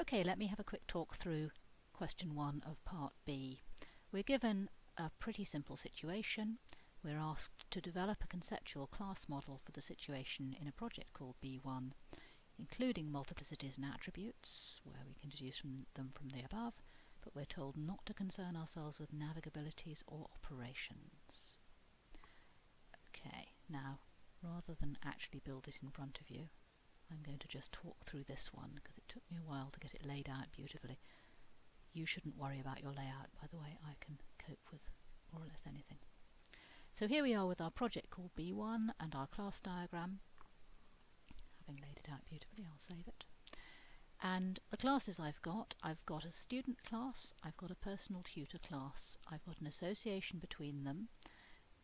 Okay, let me have a quick talk through question 1 of part B. We're given a pretty simple situation. We're asked to develop a conceptual class model for the situation in a project called B1, including multiplicities and attributes, where we can deduce them from the above, but we're told not to concern ourselves with navigabilities or operations. Okay, now, rather than actually build it in front of you, I'm going to just talk through this one because it took me a while to get it laid out beautifully. You shouldn't worry about your layout, by the way. I can cope with more or less anything. So here we are with our project called B1 and our class diagram. Having laid it out beautifully, I'll save it. And the classes I've got a student class, I've got a personal tutor class, I've got an association between them,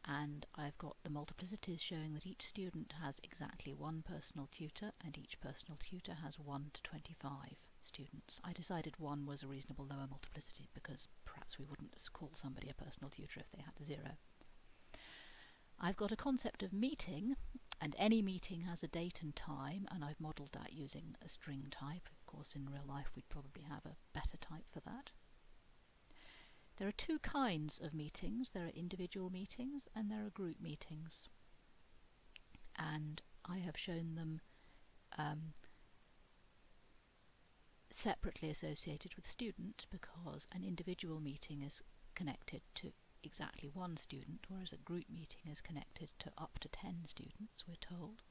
and I've got the multiplicities showing that each student has exactly one personal tutor and each personal tutor has 1 to 25 students. I decided 1 was a reasonable lower multiplicity because perhaps we wouldn't call somebody a personal tutor if they had 0. I've got a concept of meeting, and any meeting has a date and time, and I've modelled that using a string type. Of course, in real life we'd probably have a better type for that. There are 2 kinds of meetings. There are individual meetings and there are group meetings. And I have shown them separately associated with student because an individual meeting is connected to exactly 1 student, whereas a group meeting is connected to up to 10 students, we're told.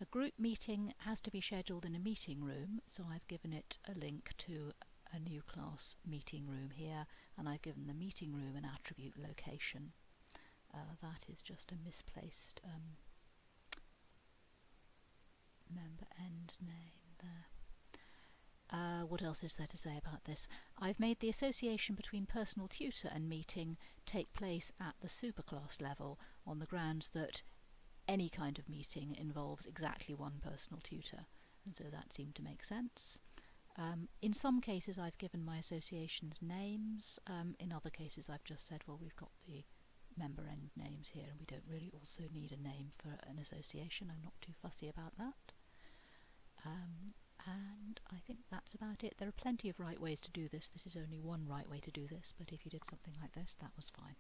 A group meeting has to be scheduled in a meeting room, so I've given it a link to a new class meeting room here, and I've given the meeting room an attribute location. That is just a misplaced member end name there. What else is there to say about this? I've made the association between personal tutor and meeting take place at the superclass level on the grounds that any kind of meeting involves exactly 1 personal tutor, and so that seemed to make sense. In some cases I've given my associations names, in other cases I've just said, well, we've got the member end names here and we don't really also need a name for an association. I'm not too fussy about that. And I think that's about it. There are plenty of right ways to do this. This is only one right way to do this, but if you did something like this, that was fine.